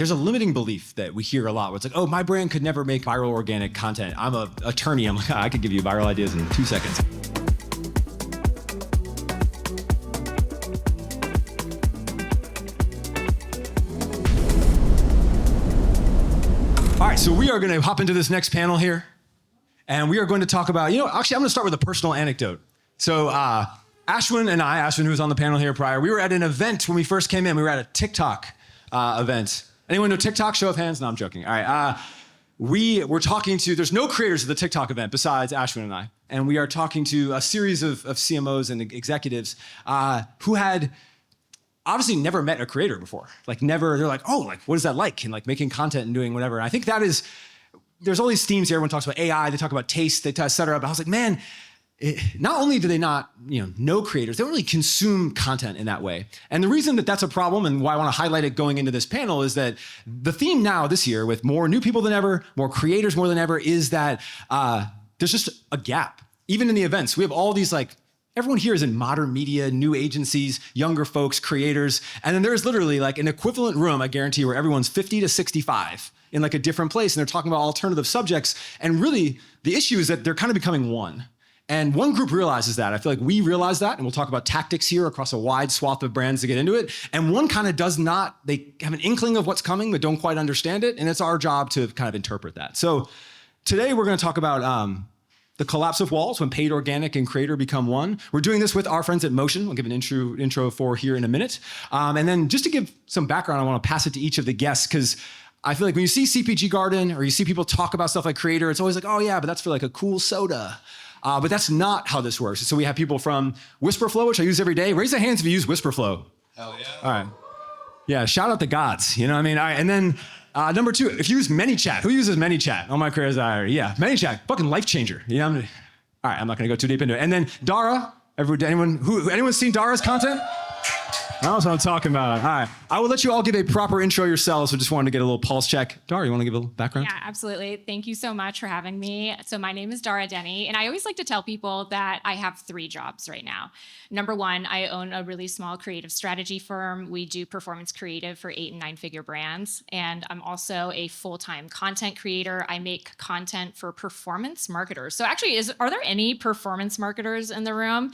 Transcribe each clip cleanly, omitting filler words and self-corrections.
There's a limiting belief that we hear a lot where it's like, oh, my brand could never make viral organic content. I'm an attorney. I'm like, I could give you viral ideas in 2 seconds. All right, so we are going to hop into this next panel here. And we are going to talk about, actually, I'm going to start with a personal anecdote. So Ashwin, who was on the panel here prior, we were at an event when we first came in. We were at a TikTok event. Anyone know TikTok? Show of hands? No, I'm joking. All right. We were talking to, there's no creators at the TikTok event besides Ashwin and I. And we are talking to a series of CMOs and executives who had obviously never met a creator before. Like never, they're like, oh, like what is that like? And like making content and doing whatever. And I think that is, there's all these themes here. Everyone talks about AI, they talk about taste, et cetera. But I was like, man, not only do they not know creators, they don't really consume content in that way. And the reason that that's a problem and why I want to highlight it going into this panel is that the theme now this year with more new people than ever, more creators more than ever, is that there's just a gap. Even in the events, we have all these everyone here is in modern media, new agencies, younger folks, creators. And then there's literally like an equivalent room, I guarantee, where everyone's 50 to 65 in like a different place. And they're talking about alternative subjects. And really the issue is that they're kind of becoming one. And one group realizes that. I feel like we realize that, and we'll talk about tactics here across a wide swath of brands to get into it. And one kind of does not, they have an inkling of what's coming, but don't quite understand it. And it's our job to kind of interpret that. So today we're gonna talk about the collapse of walls when paid organic and creator become one. We're doing this with our friends at Motion. We'll give an intro for here in a minute. And then just to give some background, I wanna pass it to each of the guests, because I feel like when you see CPG Garden or you see people talk about stuff like creator, it's always like, oh yeah, but that's for like a cool soda. But that's not how this works. So we have people from Wispr Flow, which I use every day. Raise their hands if you use Wispr Flow. Hell yeah. All right. Yeah, shout out the gods. You know what I mean? All right. And then number 2, if you use Manychat, who uses Manychat? All my careers are, yeah, Manychat, fucking life changer. You know, all right, I'm not gonna go too deep into it. And then Dara, anyone seen Dara's content? That's what I'm talking about. All right. I will let you all give a proper intro yourselves, so just wanted to get a little pulse check. Dara, you want to give a little background? Yeah, absolutely. Thank you so much for having me. So my name is Dara Denny, and I always like to tell people that I have 3 jobs right now. Number 1, I own a really small creative strategy firm. We do performance creative for 8- and 9-figure brands. And I'm also a full-time content creator. I make content for performance marketers. So actually, are there any performance marketers in the room?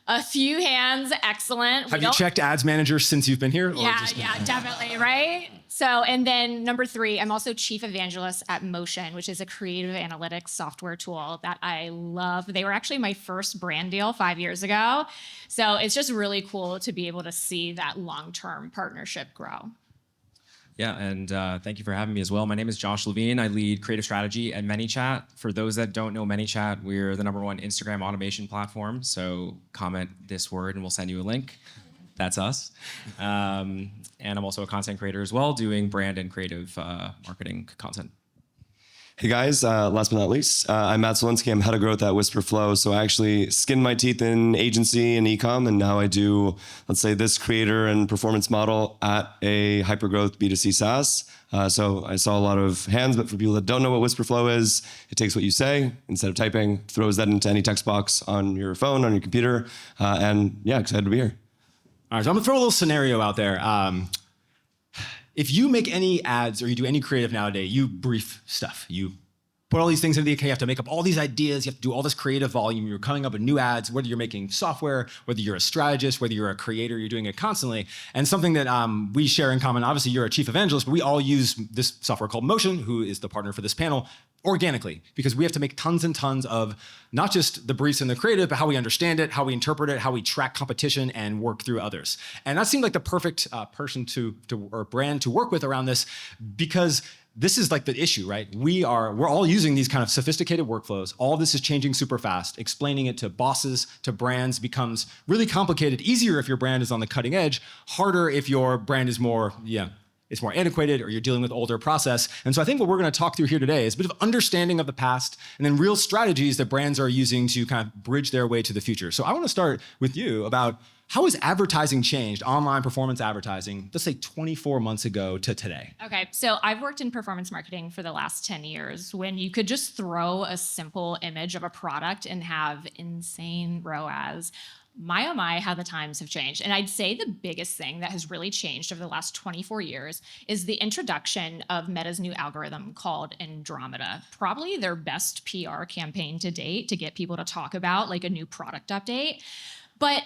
A few hands, excellent. Have you checked Ads Manager since you've been here? Yeah, definitely, right? So, and then number 3, I'm also chief evangelist at Motion, which is a creative analytics software tool that I love. They were actually my first brand deal 5 years ago. So it's just really cool to be able to see that long-term partnership grow. Yeah, and thank you for having me as well. My name is Josh Levine. I lead creative strategy at Manychat. For those that don't know Manychat, we're the #1 Instagram automation platform. So comment this word and we'll send you a link. That's us. And I'm also a content creator as well, doing brand and creative marketing content. Hey guys, last but not least, I'm Matt Zielinski. I'm head of growth at Wispr Flow. So I actually skinned my teeth in agency and ecom, and now I do, let's say, this creator and performance model at a hypergrowth B2C SaaS. So I saw a lot of hands, but for people that don't know what Wispr Flow is, it takes what you say, instead of typing, throws that into any text box on your phone, on your computer, and yeah, excited to be here. All right, so I'm gonna throw a little scenario out there. If you make any ads or you do any creative nowadays, you brief stuff. You put all these things into the account, you have to make up all these ideas, you have to do all this creative volume, you're coming up with new ads, whether you're making software, whether you're a strategist, whether you're a creator, you're doing it constantly. And something that we share in common, obviously you're a chief evangelist, but we all use this software called Motion, who is the partner for this panel, organically, because we have to make tons and tons of not just the briefs and the creative, but how we understand it, how we interpret it, how we track competition and work through others. And that seemed like the perfect person or brand to work with around this, because this is like the issue, right? We're all using these kind of sophisticated workflows. All this is changing super fast. Explaining it to bosses, to brands becomes really complicated. Easier if your brand is on the cutting edge, harder if your brand is more, it's more antiquated or you're dealing with older process. And so I think what we're gonna talk through here today is a bit of understanding of the past and then real strategies that brands are using to kind of bridge their way to the future. So I wanna start with you about how has advertising changed, online performance advertising, let's say 24 months ago to today? Okay, so I've worked in performance marketing for the last 10 years when you could just throw a simple image of a product and have insane ROAS. my oh my, how the times have changed. And I'd say the biggest thing that has really changed over the last 24 years is the introduction of Meta's new algorithm called Andromeda. Probably their best PR campaign to date to get people to talk about like a new product update. But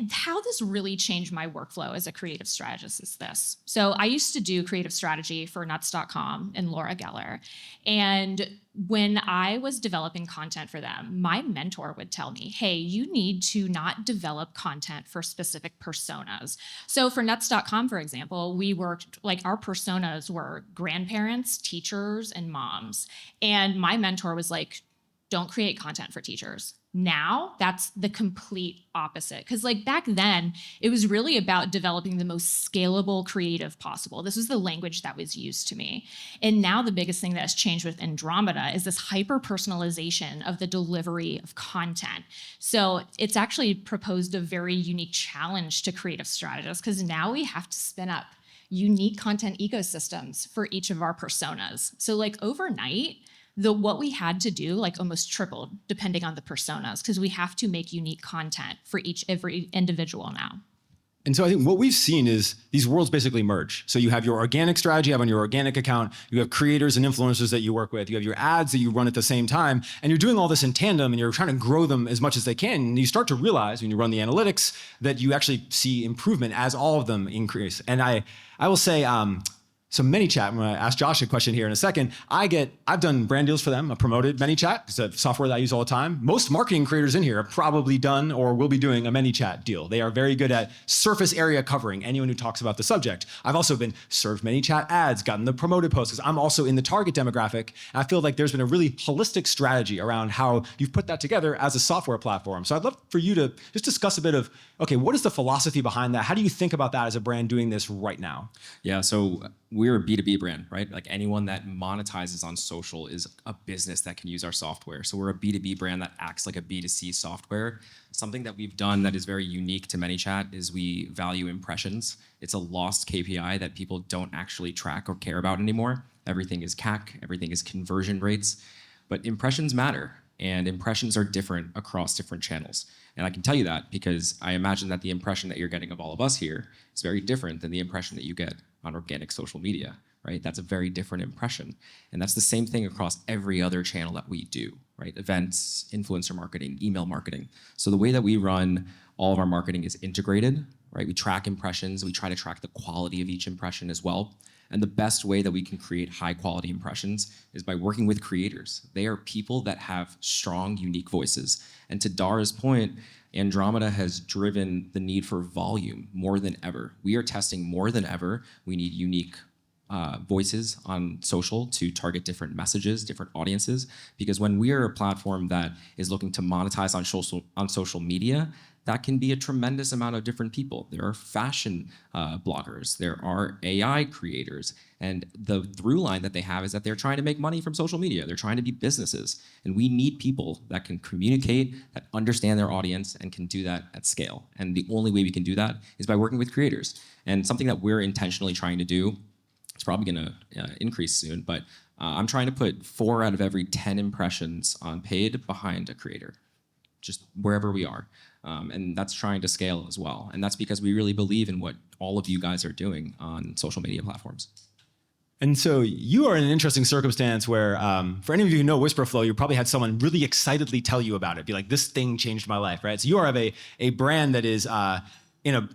how this really changed my workflow as a creative strategist is this. So I used to do creative strategy for nuts.com and Laura Geller. And when I was developing content for them, my mentor would tell me, hey, you need to not develop content for specific personas. So for nuts.com, for example, we worked, like our personas were grandparents, teachers, and moms. And my mentor was like, don't create content for teachers. Now that's the complete opposite. Because like back then, it was really about developing the most scalable creative possible. This was the language that was used to me. And now the biggest thing that has changed with Andromeda is this hyper-personalization of the delivery of content. So it's actually proposed a very unique challenge to creative strategists because now we have to spin up unique content ecosystems for each of our personas. So like overnight, what we had to do like almost tripled depending on the personas because we have to make unique content for every individual now. And so I think what we've seen is these worlds basically merge. So you have your organic strategy, you have on your organic account, you have creators and influencers that you work with, you have your ads that you run at the same time, and you're doing all this in tandem and you're trying to grow them as much as they can. And you start to realize when you run the analytics that you actually see improvement as all of them increase. And I will say, so Manychat, I'm going to ask Josh a question here in a second. I've done brand deals for them. I promoted Manychat. It's a software that I use all the time. Most marketing creators in here have probably done or will be doing a Manychat deal. They are very good at surface area covering anyone who talks about the subject. I've also been served Manychat ads, gotten the promoted posts because I'm also in the target demographic. And I feel like there's been a really holistic strategy around how you've put that together as a software platform. So I'd love for you to just discuss a bit of, okay, what is the philosophy behind that? How do you think about that as a brand doing this right now? Yeah, so we're a B2B brand, right? Like anyone that monetizes on social is a business that can use our software. So we're a B2B brand that acts like a B2C software. Something that we've done that is very unique to Manychat is we value impressions. It's a lost KPI that people don't actually track or care about anymore. Everything is CAC, everything is conversion rates, but impressions matter. And impressions are different across different channels. And I can tell you that because I imagine that the impression that you're getting of all of us here is very different than the impression that you get on organic social media, right? That's a very different impression. And that's the same thing across every other channel that we do, right? Events, influencer marketing, email marketing. So the way that we run all of our marketing is integrated, right? We track impressions. We try to track the quality of each impression as well. And the best way that we can create high quality impressions is by working with creators. They are people that have strong, unique voices. And to Dara's point, Andromeda has driven the need for volume more than ever. We are testing more than ever. We need unique voices on social to target different messages, different audiences. Because when we are a platform that is looking to monetize on social media, that can be a tremendous amount of different people. There are fashion bloggers, there are AI creators, and the through line that they have is that they're trying to make money from social media. They're trying to be businesses, and we need people that can communicate, that understand their audience, and can do that at scale. And the only way we can do that is by working with creators. And something that we're intentionally trying to do, it's probably gonna increase soon, but I'm trying to put 4 out of every 10 impressions on paid behind a creator, just wherever we are. And that's trying to scale as well. And that's because we really believe in what all of you guys are doing on social media platforms. And so you are in an interesting circumstance where, for any of you who know Wispr Flow, you probably had someone really excitedly tell you about it, be like, this thing changed my life, right? So you are a brand that is in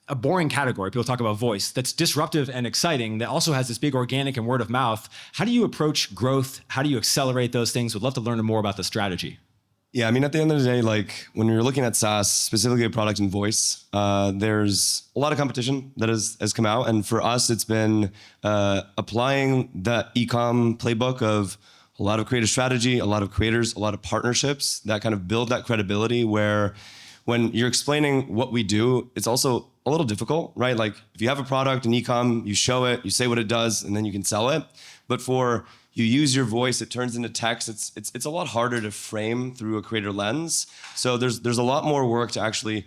a boring category. People talk about voice, that's disruptive and exciting, that also has this big organic and word of mouth. How do you approach growth? How do you accelerate those things? Would love to learn more about the strategy. Yeah, I mean, at the end of the day, like when you're looking at SaaS, specifically a product and voice, there's a lot of competition that has come out. And for us, it's been applying the ecom playbook of a lot of creative strategy, a lot of creators, a lot of partnerships that kind of build that credibility where when you're explaining what we do, it's also a little difficult, right? Like if you have a product in ecom, you show it, you say what it does, and then you can sell it. But for you use your voice, it turns into text. It's a lot harder to frame through a creator lens. So there's a lot more work to actually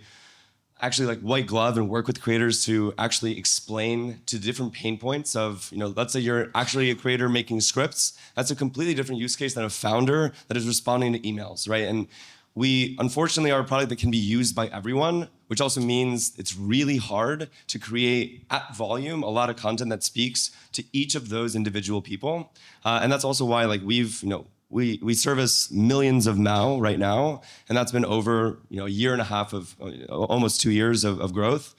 like white glove and work with creators to actually explain to different pain points of, let's say you're actually a creator making scripts. That's a completely different use case than a founder that is responding to emails, right? And we unfortunately are a product that can be used by everyone, which also means it's really hard to create at volume a lot of content that speaks to each of those individual people. And that's also why like we service millions of MAU right now, and that's been over a year and a half of almost 2 years of growth,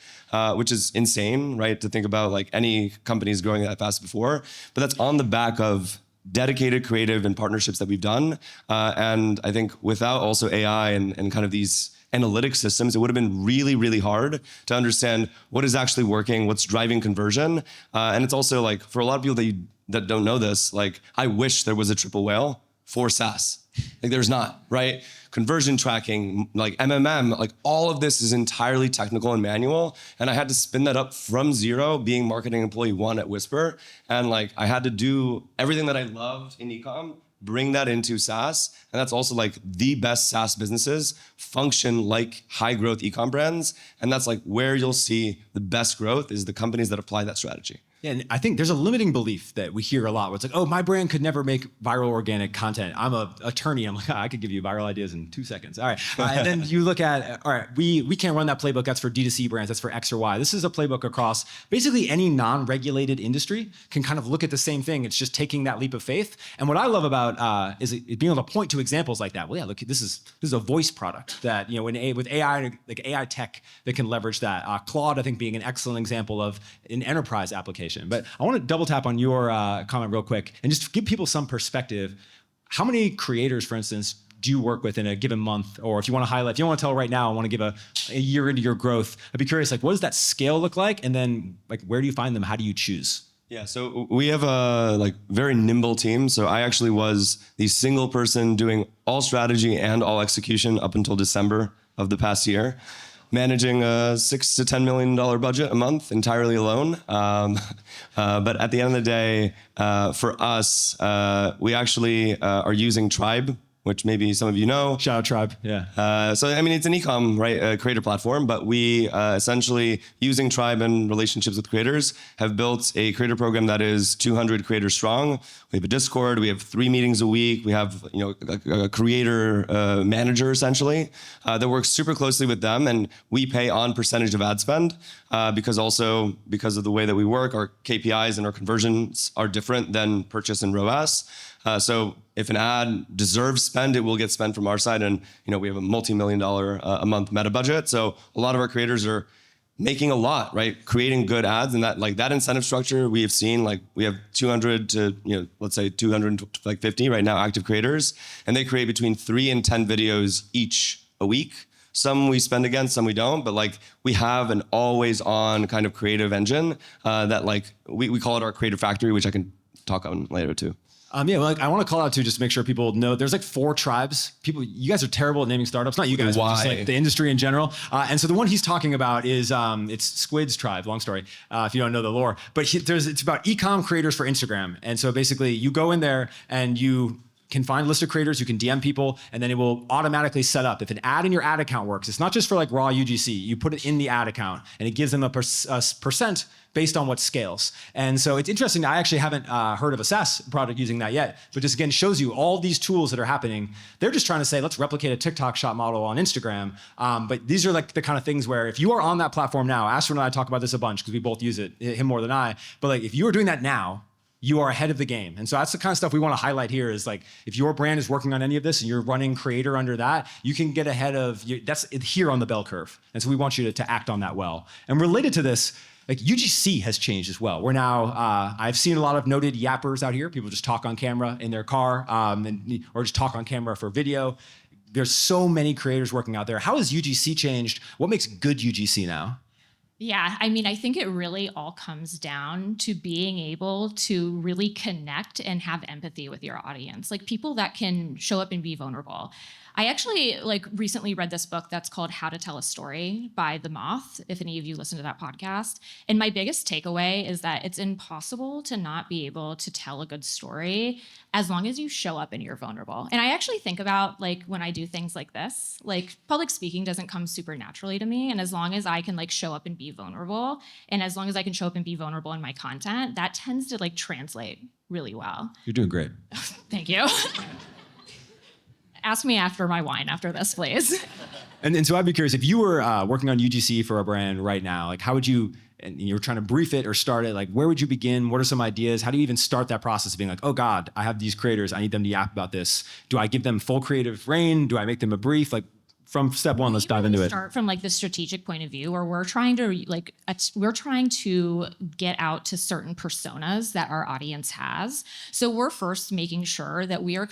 which is insane, right? To think about like any companies growing that fast before, but that's on the back of dedicated creative and partnerships that we've done. And I think without also AI and kind of these analytic systems, it would have been really, really hard to understand what is actually working, what's driving conversion. And it's also like, for a lot of people that don't know this, like I wish there was a triple whale for SaaS. Like there's not, right? Conversion tracking, like MMM, like all of this is entirely technical and manual. And I had to spin that up from zero, being marketing employee 1 at Wispr. And like I had to do everything that I loved in ecom, bring that into SaaS. And that's also like the best SaaS businesses function like high growth ecom brands. And that's like where you'll see the best growth is the companies that apply that strategy. Yeah, and I think there's a limiting belief that we hear a lot where it's like, oh, my brand could never make viral organic content. I'm an attorney. I'm like, I could give you viral ideas in 2 seconds. All right. And then you look at, all right, we can't run that playbook. That's for D2C brands. That's for X or Y. This is a playbook across basically any non-regulated industry can kind of look at the same thing. It's just taking that leap of faith. And what I love about is being able to point to examples like that. Well, yeah, look, this is a voice product that, with AI, like AI tech that can leverage that. Claude, I think, being an excellent example of an enterprise application. But I want to double tap on your comment real quick and just give people some perspective. How many creators, for instance, do you work with in a given month? Or if you want to highlight, if you want to tell right now, I want to give a year into your growth, I'd be curious, like, what does that scale look like? And then like, where do you find them? How do you choose? Yeah, so we have a like very nimble team. So I actually was the single person doing all strategy and all execution up until December of the past year, managing a $6 to $10 million budget a month entirely alone. But at the end of the day, for us, we actually are using Tribe, which maybe some of you know. Shout out Tribe, yeah. So, I mean, it's an ecom, right, a creator platform, but we essentially, using Tribe and relationships with creators, have built a creator program that is 200 creators strong. We have a Discord, we have 3 meetings a week, we have a creator manager, essentially, that works super closely with them, and we pay on percentage of ad spend, because of the way that we work, our KPIs and our conversions are different than purchase and ROAS. So if an ad deserves spend, it will get spent from our side. And, we have a multi-million-dollar a month meta budget. So a lot of our creators are making a lot, right? Creating good ads, and that incentive structure we have seen, like we have 200 to, let's say 250 right now active creators, and they create between 3 and 10 videos each a week. Some we spend against, some we don't, but like we have an always on kind of creative engine that like we call it our creative factory, which I can talk on later too. I want to call out too, just to make sure people know, there's like 4 tribes. You guys are terrible at naming startups. Not you guys, but just like the industry in general. And so the one he's talking about is, it's Squid's tribe, long story, if you don't know the lore. But it's about ecom creators for Instagram. And so basically you go in there and you can find a list of creators, you can DM people, and then it will automatically set up. If an ad in your ad account works, it's not just for like raw UGC, you put it in the ad account and it gives them a percent based on what scales. And so it's interesting, I actually haven't heard of a SaaS product using that yet, but just again shows you all these tools that are happening. They're just trying to say, let's replicate a TikTok shop model on Instagram. But these are like the kind of things where if you are on that platform now, Ashwin and I talk about this a bunch because we both use it, him more than I, but like if you are doing that now, you are ahead of the game. And so that's the kind of stuff we want to highlight here is like, if your brand is working on any of this and you're running creator under that, you can get ahead of, that's here on the bell curve. And so we want you to act on that well. And related to this, like UGC has changed as well. We're now, I've seen a lot of noted yappers out here. People just talk on camera in their car or just talk on camera for video. There's so many creators working out there. How has UGC changed? What makes good UGC now? Yeah, I mean, I think it really all comes down to being able to really connect and have empathy with your audience, like people that can show up and be vulnerable. I actually recently read this book that's called How to Tell a Story by The Moth, if any of you listen to that podcast. And my biggest takeaway is that it's impossible to not be able to tell a good story as long as you show up and you're vulnerable. And I actually think about when I do things like this, public speaking doesn't come super naturally to me. And as long as I can show up and be vulnerable, and as long as I can show up and be vulnerable in my content, that tends to translate really well. You're doing great. Thank you. Ask me after my wine after this, please. And so I'd be curious, if you were working on UGC for a brand right now, like how would you, and you're trying to brief it or start it, like where would you begin? What are some ideas? How do you even start that process of being like, oh God, I have these creators, I need them to yap about this. Do I give them full creative reign? Do I make them a brief? Like from step one, let's dive into it. Start from like the strategic point of view, where we're trying to get out to certain personas that our audience has. So we're first making sure that we are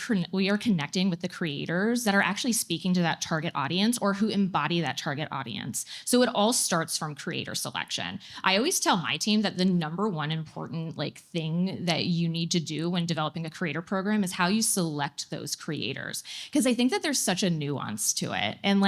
connecting with the creators that are actually speaking to that target audience or who embody that target audience. So it all starts from creator selection. I always tell my team that the number one important thing that you need to do when developing a creator program is how you select those creators, because I think that there's such a nuance to it. And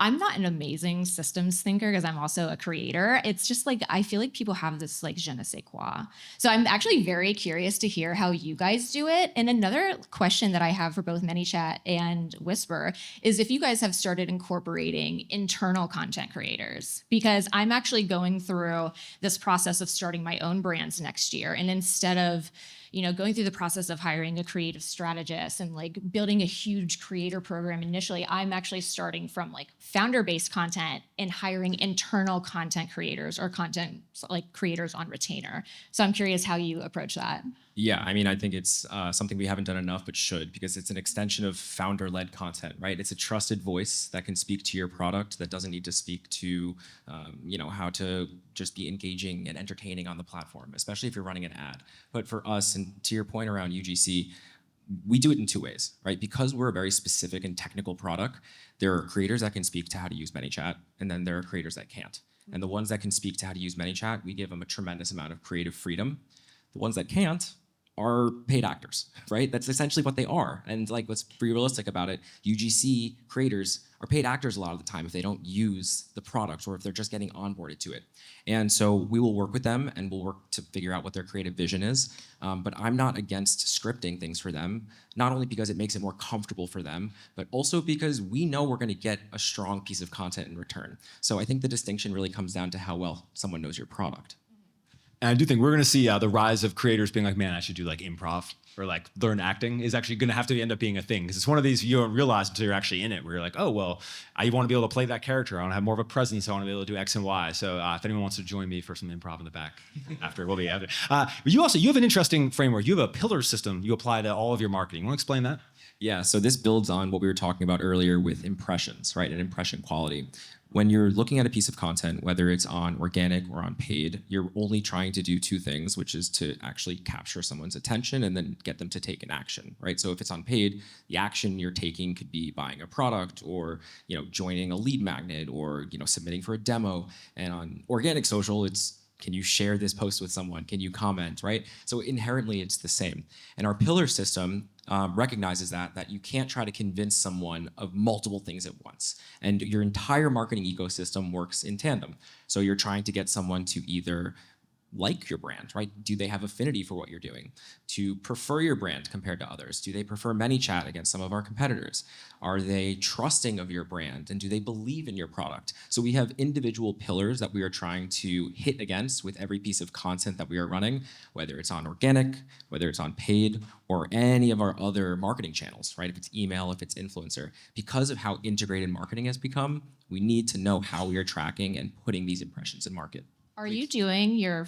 I'm not an amazing systems thinker because I'm also a creator. It's just I feel like people have this je ne sais quoi. So I'm actually very curious to hear how you guys do it. And another question that I have for both Manychat and Wispr is if you guys have started incorporating internal content creators, because I'm actually going through this process of starting my own brands next year. And instead of going through the process of hiring a creative strategist and building a huge creator program initially, I'm actually starting from founder-based content and hiring internal content creators or content creators on retainer. So I'm curious how you approach that. Yeah, I mean, I think it's something we haven't done enough, but should, because it's an extension of founder-led content, right? It's a trusted voice that can speak to your product, that doesn't need to speak to, how to just be engaging and entertaining on the platform, especially if you're running an ad. But for us, and to your point around UGC, we do it in two ways, right? Because we're a very specific and technical product, there are creators that can speak to how to use Manychat, and then there are creators that can't. And the ones that can speak to how to use Manychat, we give them a tremendous amount of creative freedom. The ones that can't are paid actors, right? That's essentially what they are. And let's be realistic about it. UGC creators are paid actors a lot of the time if they don't use the product or if they're just getting onboarded to it. And so we will work with them and we'll work to figure out what their creative vision is. But I'm not against scripting things for them, not only because it makes it more comfortable for them, but also because we know we're gonna get a strong piece of content in return. So I think the distinction really comes down to how well someone knows your product. And I do think we're going to see the rise of creators being like, man, I should do improv or learn acting is actually going to have to end up being a thing. Because it's one of these you don't realize until you're actually in it, where you're like, oh, well, I want to be able to play that character. I want to have more of a presence. I want to be able to do X and Y. So if anyone wants to join me for some improv in the back after, we'll be after. But you have an interesting framework. You have a pillar system you apply to all of your marketing. You want to explain that? Yeah, so this builds on what we were talking about earlier with impressions, right, and impression quality. When you're looking at a piece of content, whether it's on organic or on paid, you're only trying to do two things, which is to actually capture someone's attention and then get them to take an action, right? So if it's on paid, the action you're taking could be buying a product or joining a lead magnet or submitting for a demo. And on organic social, it's can you share this post with someone? Can you comment, right? So inherently, it's the same. And our pillar system recognizes that you can't try to convince someone of multiple things at once. And your entire marketing ecosystem works in tandem. So you're trying to get someone to either like your brand, right? Do they have affinity for what you're doing? To prefer your brand compared to others? Do they prefer Manychat against some of our competitors? Are they trusting of your brand? And do they believe in your product? So we have individual pillars that we are trying to hit against with every piece of content that we are running, whether it's on organic, whether it's on paid, or any of our other marketing channels, right? If it's email, if it's influencer. Because of how integrated marketing has become, we need to know how we are tracking and putting these impressions in market. Are you doing your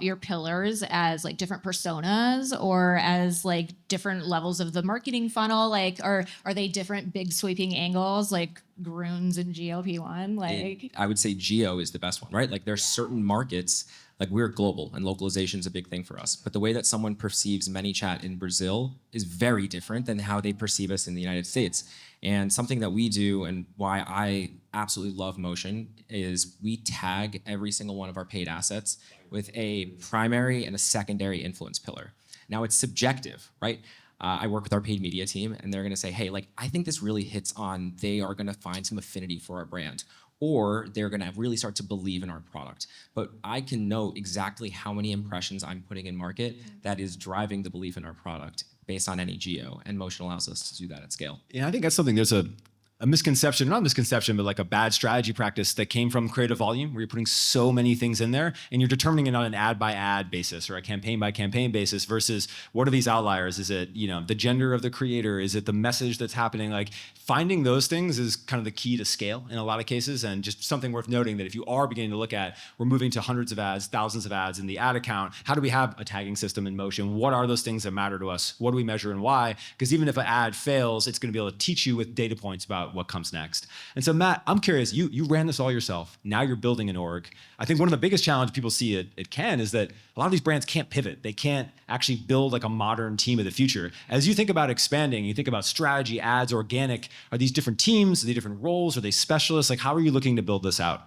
your pillars as different personas or as different levels of the marketing funnel? Are they different big sweeping angles like Groons and GLP-1? I would say geo is the best one, right? There's certain markets, we're global and localization is a big thing for us. But the way that someone perceives Manychat in Brazil is very different than how they perceive us in the United States. And something that we do and why I absolutely love Motion is we tag every single one of our paid assets with a primary and a secondary influence pillar. Now it's subjective, right? I work with our paid media team and they're gonna say, hey, I think this really hits on, they are gonna find some affinity for our brand, or they're gonna really start to believe in our product. But I can know exactly how many impressions I'm putting in market that is driving the belief in our product based on any geo, and Motion allows us to do that at scale. Yeah, I think that's something, there's a a misconception, not a misconception, but like a bad strategy practice that came from creative volume, where you're putting so many things in there and you're determining it on an ad by ad basis or a campaign by campaign basis versus what are these outliers? Is it, the gender of the creator? Is it the message that's happening? Like finding those things is kind of the key to scale in a lot of cases, and just something worth noting that if you are beginning to look at, we're moving to hundreds of ads, thousands of ads in the ad account. How do we have a tagging system in motion? What are those things that matter to us? What do we measure and why? Because even if an ad fails, it's going to be able to teach you with data points about what comes next. And so Matt, I'm curious, you ran this all yourself. Now you're building an org. I think one of the biggest challenges people see at Cannes is that a lot of these brands can't pivot. They can't actually build like a modern team of the future. As you think about expanding, you think about strategy, ads, organic, are these different teams? Are they different roles? Are they specialists? Like how are you looking to build this out?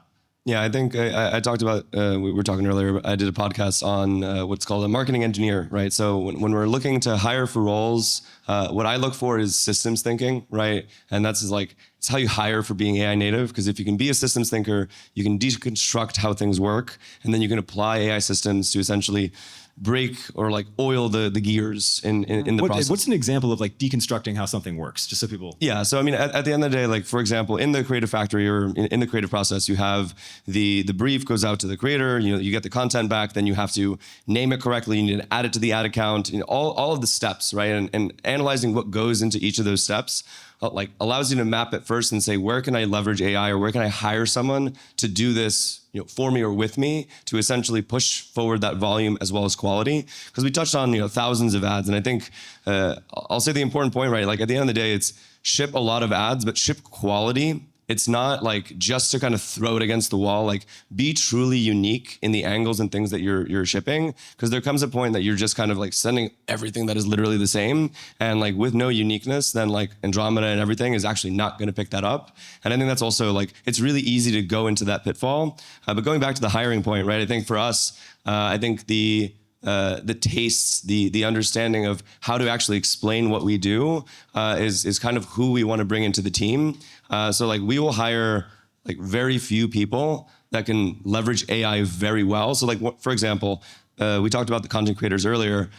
Yeah, I think I talked about, we were talking earlier, I did a podcast on what's called a marketing engineer, right? So when we're looking to hire for roles, what I look for is systems thinking, right? And that's like, it's how you hire for being AI native, because if you can be a systems thinker, you can deconstruct how things work, and then you can apply AI systems to essentially break or like oil the gears in the process. What's an example of like deconstructing how something works, just so people... Yeah, so I mean, at the end of the day, like for example, in the creative factory or in the creative process, you have the brief goes out to the creator, you get the content back, then you have to name it correctly, you need to add it to the ad account, all of the steps, right? And analyzing what goes into each of those steps like allows you to map it first and say, where can I leverage AI or where can I hire someone to do this for me or with me to essentially push forward that volume as well as quality? Because we touched on thousands of ads, and I think I'll say the important point, right? Like at the end of the day, it's ship a lot of ads, but ship quality. It's not like just to kind of throw it against the wall. Like be truly unique in the angles and things that you're shipping, because there comes a point that you're just kind of like sending everything that is literally the same, and like with no uniqueness, then like Andromeda and everything is actually not going to pick that up. And I think that's also like it's really easy to go into that pitfall. But going back to the hiring point, right? I think for us, I think the tastes, the understanding of how to actually explain what we do is kind of who we want to bring into the team. So like we will hire like very few people that can leverage AI very well. So like for example, we talked about the content creators earlier.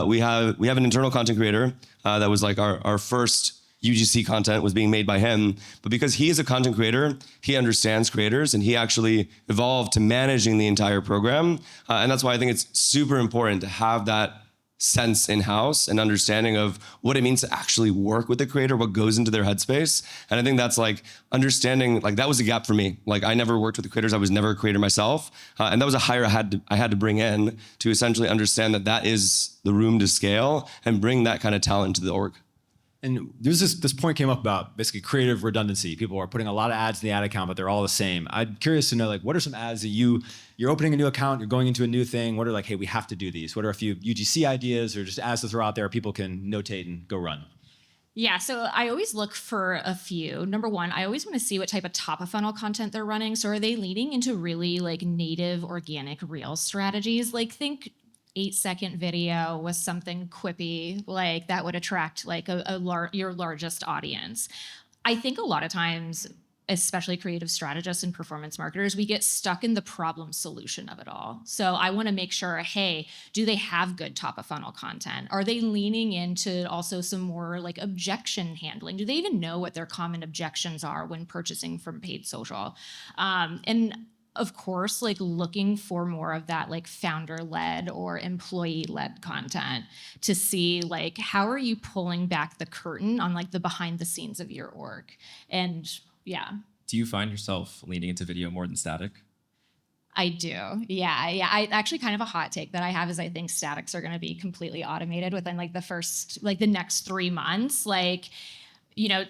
We have an internal content creator that was like our first UGC content was being made by him, but because he is a content creator, he understands creators and he actually evolved to managing the entire program. And that's why I think it's super important to have that sense in-house and understanding of what it means to actually work with the creator, what goes into their headspace. And I think that's like understanding, like that was a gap for me. Like I never worked with the creators. I was never a creator myself. And that was a hire I had to bring in to essentially understand that is the room to scale and bring that kind of talent to the org. And there's this point came up about basically creative redundancy. People are putting a lot of ads in the ad account, but they're all the same. I'm curious to know, like, what are some ads that you're opening a new account, you're going into a new thing. What are like, hey, we have to do these? What are a few UGC ideas or just ads to throw out there people can notate and go run? Yeah, so I always look for a few. Number one, I always want to see what type of top of funnel content they're running. So are they leading into really like native, organic, real strategies? Like think 8-second video with something quippy, like that would attract like your largest audience. I think a lot of times, especially creative strategists and performance marketers, we get stuck in the problem solution of it all. So I want to make sure, hey, do they have good top of funnel content? Are they leaning into also some more like objection handling? Do they even know what their common objections are when purchasing from paid social? And of course, like looking for more of that like founder-led or employee-led content to see like how are you pulling back the curtain on like the behind the scenes of your org. And yeah. Do you find yourself leaning into video more than static? I do. Yeah. I actually kind of a hot take that I have is I think statics are going to be completely automated within like the next 3 months. Like,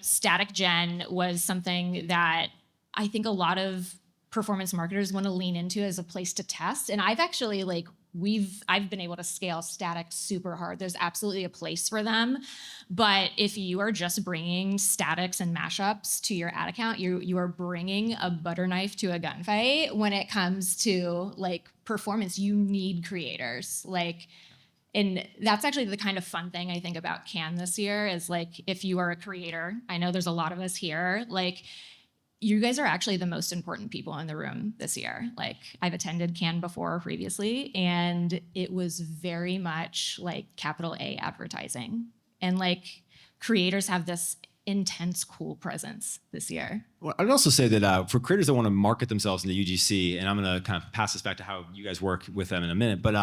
static gen was something that I think a lot of performance marketers want to lean into as a place to test. And I've actually I've been able to scale static super hard. There's absolutely a place for them. But if you are just bringing statics and mashups to your ad account, you are bringing a butter knife to a gunfight. When it comes to like performance, you need creators. And that's actually the kind of fun thing I think about Cannes this year is like, if you are a creator, I know there's a lot of us here, like you guys are actually the most important people in the room this year. Like I've attended Cannes before previously, and it was very much like capital A advertising. And like creators have this intense, cool presence this year. Well, I'd also say that for creators that want to market themselves in the UGC, and I'm going to kind of pass this back to how you guys work with them in a minute, but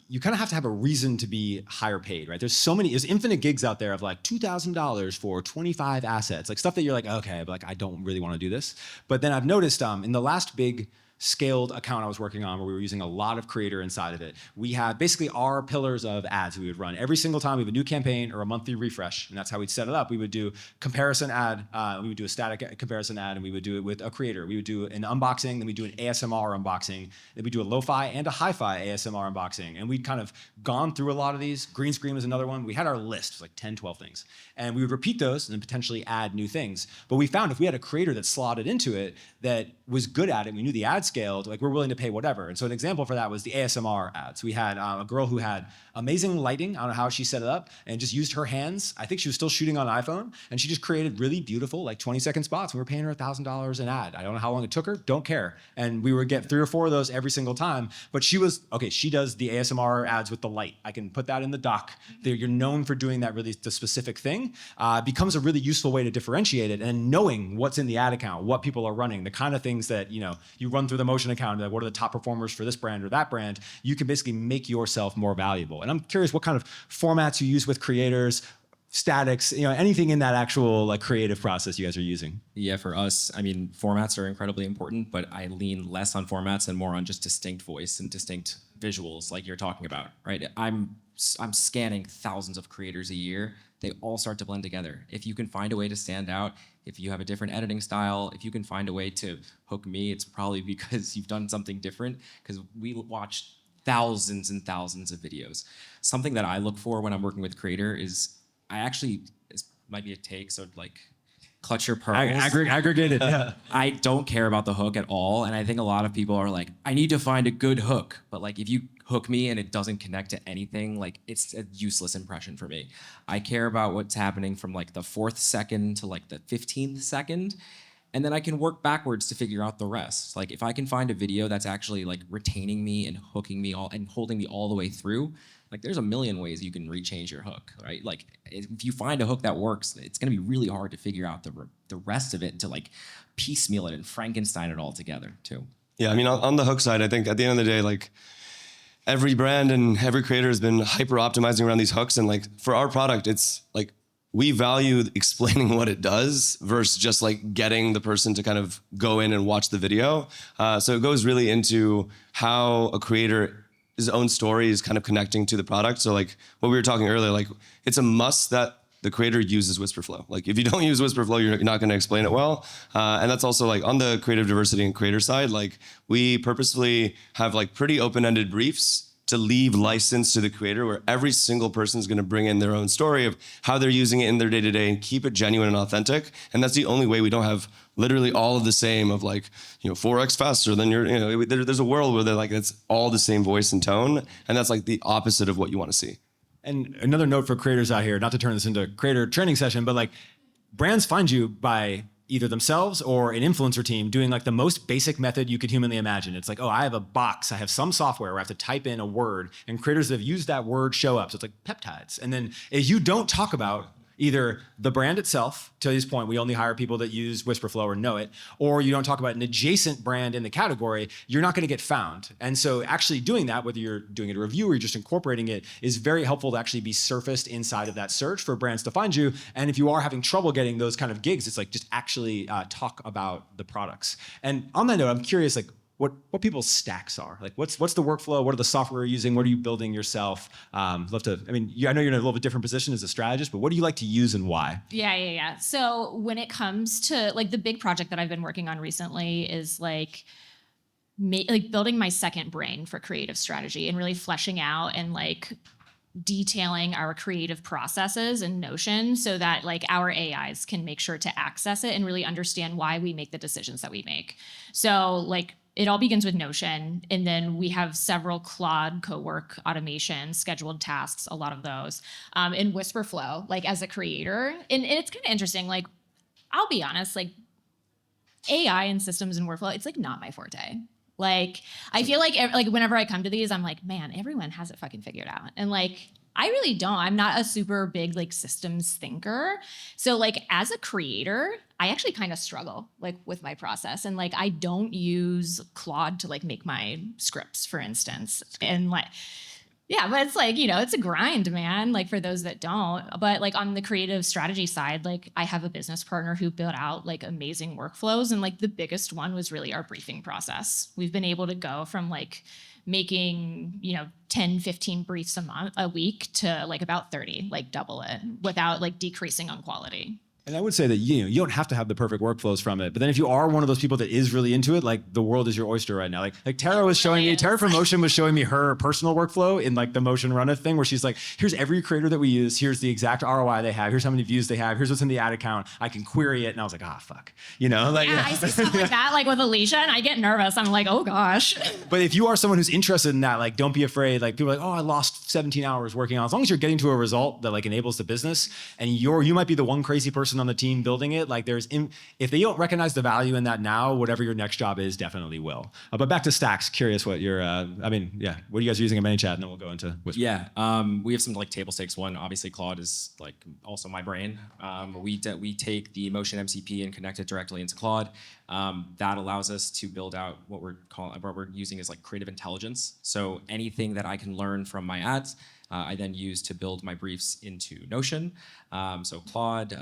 you kind of have to have a reason to be higher paid, right? There's infinite gigs out there of like $2,000 for 25 assets, like stuff that you're like, okay, but like I don't really want to do this. But then I've noticed in the last big scaled account I was working on where we were using a lot of creator inside of it, we had basically our pillars of ads we would run. Every single time we have a new campaign or a monthly refresh, and that's how we'd set it up. We would do comparison ad, we would do a static comparison ad, and we would do it with a creator. We would do an unboxing, then we'd do an ASMR unboxing, then we'd do a lo-fi and a hi-fi ASMR unboxing. And we'd kind of gone through a lot of these. Green screen was another one. We had our list, it was like 10, 12 things. And we would repeat those and then potentially add new things. But we found if we had a creator that slotted into it that was good at it, we knew the ad scaled, like we're willing to pay whatever. And so an example for that was the ASMR ads. We had a girl who had amazing lighting. I don't know how she set it up and just used her hands. I think she was still shooting on an iPhone and she just created really beautiful, like 20-second spots. We were paying her $1,000 an ad. I don't know how long it took her, don't care. And we would get 3 or 4 of those every single time. But she was, okay, she does the ASMR ads with the light. I can put that in the doc. You're known for doing that really, the specific thing. Becomes a really useful way to differentiate it, and knowing what's in the ad account, what people are running, the kind of things that, you know, you run through the motion account, like what are the top performers for this brand or that brand, you can basically make yourself more valuable. And I'm curious what kind of formats you use with creators, statics, you know, anything in that actual like creative process you guys are using. Yeah, for us, I mean, formats are incredibly important, but I lean less on formats and more on just distinct voice and distinct visuals like you're talking about, right? I'm scanning thousands of creators a year. They all start to blend together. If you can find a way to stand out, if you have a different editing style, if you can find a way to hook me, it's probably because you've done something different, because we watch thousands and thousands of videos. Something that I look for when I'm working with creator is, this might be a take, so like clutch your pearls. Aggregated, yeah. I don't care about the hook at all, and I think a lot of people are like, I need to find a good hook. But like, if you hook me and it doesn't connect to anything, like it's a useless impression for me. I care about what's happening from like the 4th second to like the 15th second, and then I can work backwards to figure out the rest. Like if I can find a video that's actually like retaining me and hooking me all and holding me all the way through, like there's a million ways you can rechange your hook, right? Like if you find a hook that works, it's gonna be really hard to figure out the rest of it, to like piecemeal it and Frankenstein it all together too. Yeah, I mean, on the hook side, I think at the end of the day, like every brand and every creator has been hyper optimizing around these hooks. And like for our product, it's like we value explaining what it does versus just like getting the person to kind of go in and watch the video. So it goes really into how a creator, his own story is kind of connecting to the product. So like what we were talking earlier, like it's a must that the creator uses Wispr Flow. Like if you don't use Wispr Flow, you're not gonna explain it well. And that's also like on the creative diversity and creator side, like we purposefully have like pretty open-ended briefs to leave license to the creator, where every single person is going to bring in their own story of how they're using it in their day-to-day and keep it genuine and authentic. And that's the only way we don't have literally all of the same of like, 4x faster than there's a world where they're like, it's all the same voice and tone. And that's like the opposite of what you want to see. And another note for creators out here, not to turn this into a creator training session, but like brands find you by either themselves or an influencer team doing like the most basic method you could humanly imagine. It's like, oh, I have a box, I have some software where I have to type in a word, and creators that have used that word show up. So it's like peptides. And then if you don't talk about either the brand itself, to this point, we only hire people that use Wispr Flow or know it, or you don't talk about an adjacent brand in the category, you're not gonna get found. And so actually doing that, whether you're doing it a review or you're just incorporating it, is very helpful to actually be surfaced inside of that search for brands to find you. And if you are having trouble getting those kind of gigs, it's like just actually talk about the products. And on that note, I'm curious, like, what people's stacks are. Like what's the workflow? What are the software you're using? What are you building yourself? I know you're in a little bit different position as a strategist, but what do you like to use and why? Yeah. So when it comes to like the big project that I've been working on recently is like building my second brain for creative strategy and really fleshing out and like detailing our creative processes in Notion so that like our AIs can make sure to access it and really understand why we make the decisions that we make. So like it all begins with Notion, and then we have several Claude co-work automation, scheduled tasks, a lot of those, in Wispr Flow, like as a creator. And it's kind of interesting, like, I'll be honest, like AI and systems and workflow, it's like not my forte. Like, I feel like whenever I come to these, I'm like, man, everyone has it fucking figured out. And like, I really don't. I'm not a super big like systems thinker. So like as a creator, I actually kind of struggle like with my process, and like I don't use Claude to like make my scripts, for instance. And like yeah, but it's like, it's a grind, man, like for those that don't. But like on the creative strategy side, like I have a business partner who built out like amazing workflows. And like the biggest one was really our briefing process. We've been able to go from like making, 10, 15 briefs a week to like about 30, like double it without like decreasing on quality. And I would say that you don't have to have the perfect workflows from it. But then if you are one of those people that is really into it, like the world is your oyster right now. Like Tara was showing me, Tara from Motion was showing me her personal workflow in like the Motion Runner thing, where she's like, here's every creator that we use. Here's the exact ROI they have. Here's how many views they have. Here's what's in the ad account. I can query it. And I was like, fuck. I see stuff like that, like with Alicia, and I get nervous. I'm like, oh gosh. But if you are someone who's interested in that, like, don't be afraid. Like people are like, I lost 17 hours working on it. As long as you're getting to a result that like enables the business, and you might be the one crazy person on the team building it. Like if they don't recognize the value in that now, whatever your next job is definitely will. But back to Stacks, curious what your, what are you guys using in Manychat? And then we'll go into Wispr. Yeah, we have some like table stakes. One, obviously Claude is like also my brain. We take the Motion MCP and connect it directly into Claude. That allows us to build out what we're using is like creative intelligence. So anything that I can learn from my ads, I then use to build my briefs into Notion. So Claude,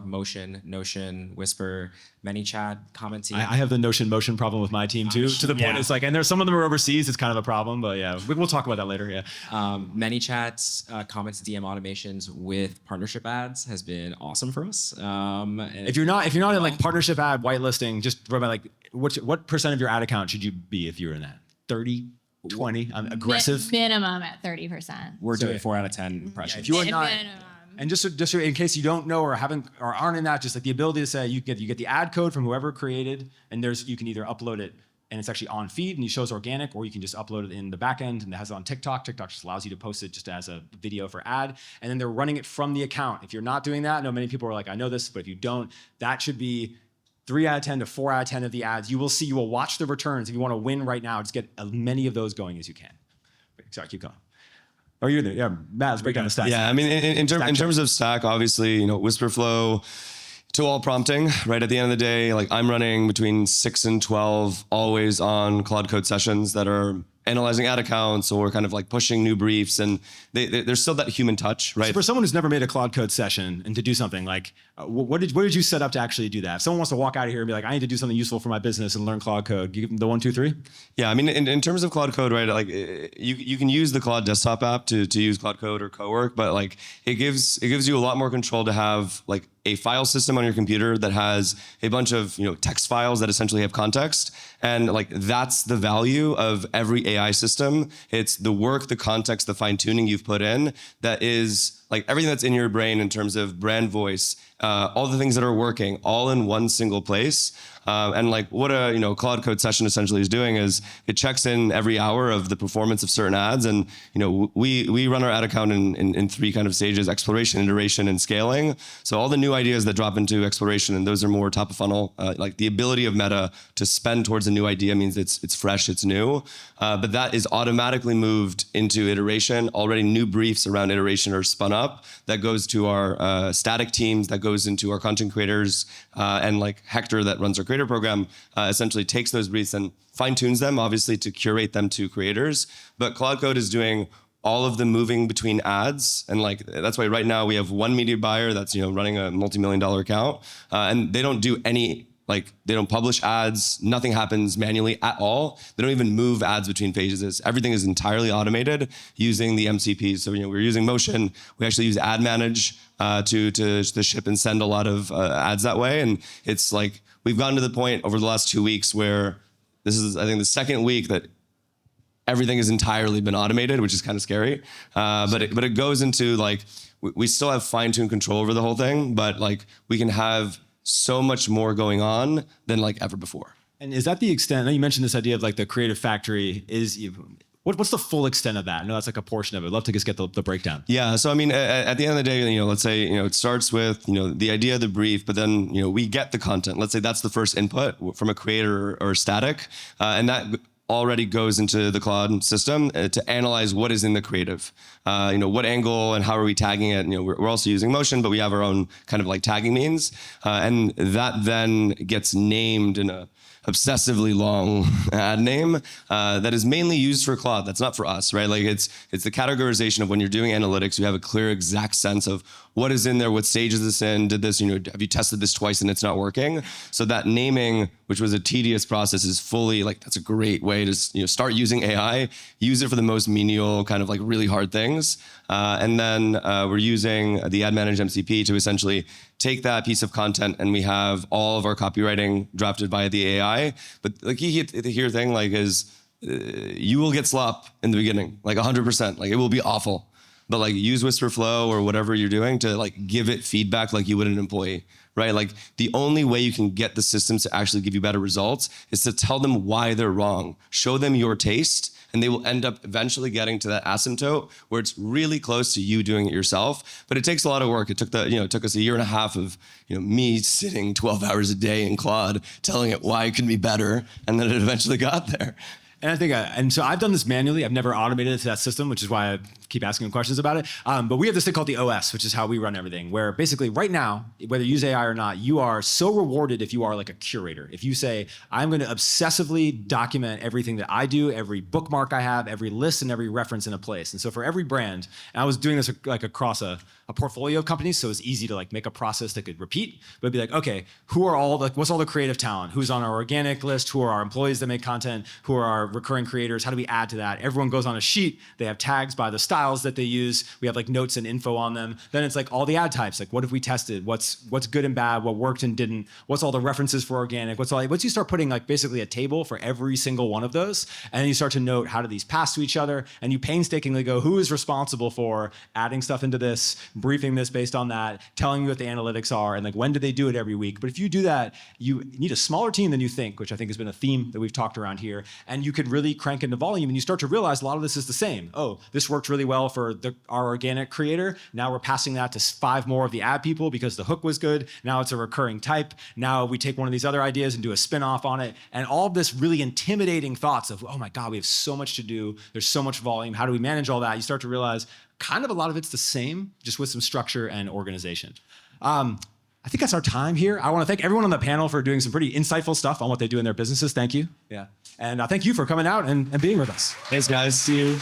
Motion, Notion, Wispr, Manychat, commenting. I have the Notion Motion problem with my team too, to the point it's like, and there's some of them are overseas, it's kind of a problem, but yeah, we'll talk about that later, yeah. Manychat's comments, DM automations with partnership ads has been awesome for us. If you're not in like partnership ad whitelisting, just remember like, what percent of your ad account should you be if you're in that? 30? 20? I'm aggressive. Minimum at 30%. We're doing 4 out of 10 impressions. If you are not, and just in case you don't know or aren't in that, just like the ability to say you get the ad code from whoever created, and you can either upload it and it's actually on feed and it shows organic, or you can just upload it in the back end and it has it on TikTok. TikTok just allows you to post it just as a video for ad, and then they're running it from the account. If you're not doing that, I know many people are like, I know this, but if you don't, that should be 3 out of 10 to 4 out of 10 of the ads. You will watch the returns. If you want to win right now, just get as many of those going as you can. Sorry, keep going. Oh, you're there. Yeah, Matt, let's break down the stats. Yeah, I mean, in terms of Stack, obviously, Wispr Flow to all prompting, right? At the end of the day, like I'm running between 6 and 12 always on Claude Code sessions that are analyzing ad accounts or kind of like pushing new briefs, and there's still that human touch, right? So for someone who's never made a Claude Code session and to do something like, what did you set up to actually do that? If someone wants to walk out of here and be like, I need to do something useful for my business and learn Claude Code, you give them the 1, 2, 3? Yeah, I mean, in terms of Claude Code, right? Like you can use the Claude desktop app to use Claude Code or Cowork, but like it gives you a lot more control to have like a file system on your computer that has a bunch of text files that essentially have context, and like that's the value of every AI system. It's the work, the context, the fine tuning you've put in that is like everything that's in your brain in terms of brand voice, all the things that are working all in one single place. And like what a Claude Code session essentially is doing is it checks in every hour of the performance of certain ads, and we run our ad account in 3 kind of stages: exploration, iteration, and scaling. So all the new ideas that drop into exploration, and those are more top of funnel. Like the ability of Meta to spend towards a new idea means it's fresh, it's new, but that is automatically moved into iteration. Already new briefs around iteration are spun up. That goes to our static teams. That goes into our content creators, and like Hector that runs our creator program essentially takes those briefs and fine tunes them, obviously to curate them to creators. But Claude Code is doing all of the moving between ads, and like that's why right now we have one media buyer that's running a multi-million-dollar account, and they don't do any. Like they don't publish ads, nothing happens manually at all. They don't even move ads between pages. Everything is entirely automated using the MCPs. So we're using Motion. We actually use Ad Manage to ship and send a lot of ads that way. And it's like we've gotten to the point over the last 2 weeks where this is, I think, the second week that everything has entirely been automated, which is kind of scary. But it goes into like we still have fine-tuned control over the whole thing, but like we can have so much more going on than like ever before. And is that the extent? I know you mentioned this idea of like the creative factory. What's the full extent of that? I know that's like a portion of it. I'd love to just get the breakdown. Yeah. So I mean, at the end of the day, let's say it starts with the idea, the brief, but then we get the content. Let's say that's the first input from a creator or static, and that already goes into the Claude system to analyze what is in the creative. What angle and how are we tagging it? We're also using motion, but we have our own kind of like tagging means. And that then gets named in a obsessively long ad name that is mainly used for Claude. That's not for us, right? Like it's the categorization of when you're doing analytics, you have a clear exact sense of what is in there, what stage is this in, did this, have you tested this twice and it's not working? So that naming, which was a tedious process, is fully like, that's a great way to start using AI, use it for the most menial kind of like really hard things. And then we're using the Ad Manage MCP to essentially take that piece of content, and we have all of our copywriting drafted by the AI. But like the here thing like is you will get slop in the beginning, like 100%. Like it will be awful. But like use Wispr Flow or whatever you're doing to like give it feedback like you would an employee, right? Like the only way you can get the systems to actually give you better results is to tell them why they're wrong, show them your taste, and they will end up eventually getting to that asymptote where it's really close to you doing it yourself. But it takes a lot of work. It took it took us a year and a half of me sitting 12 hours a day in Claude, telling it why it could be better, and then it eventually got there. And I think, and so I've done this manually. I've never automated it to that system, which is why I keep asking them questions about it. But we have this thing called the OS, which is how we run everything, where basically right now, whether you use AI or not, you are so rewarded if you are like a curator. If you say, I'm going to obsessively document everything that I do, every bookmark I have, every list and every reference in a place. And so for every brand, and I was doing this like across a portfolio of companies, so it's easy to like make a process that could repeat, but be like, okay, what's all the creative talent? Who's on our organic list? Who are our employees that make content? Who are our recurring creators? How do we add to that? Everyone goes on a sheet. They have tags by the styles that they use. We have like notes and info on them. Then it's like all the ad types. Like what have we tested? What's good and bad? What worked and didn't? What's all the references for organic? Once you start putting like basically a table for every single one of those, and then you start to note how do these pass to each other, and you painstakingly go, who is responsible for adding stuff into this, briefing this based on that, telling you what the analytics are, and like when do they do it every week. But if you do that, you need a smaller team than you think, which I think has been a theme that we've talked around here, and you could really crank into volume, and you start to realize a lot of this is the same. Oh, this worked really well for our organic creator. Now we're passing that to 5 more of the ad people because the hook was good. Now it's a recurring type. Now we take one of these other ideas and do a spin-off on it. And all of this really intimidating thoughts of, oh my God, we have so much to do. There's so much volume. How do we manage all that? You start to realize kind of a lot of it's the same, just with some structure and organization. I think that's our time here. I want to thank everyone on the panel for doing some pretty insightful stuff on what they do in their businesses. Thank you. Yeah. And thank you for coming out and being with us. Thanks, guys. See you.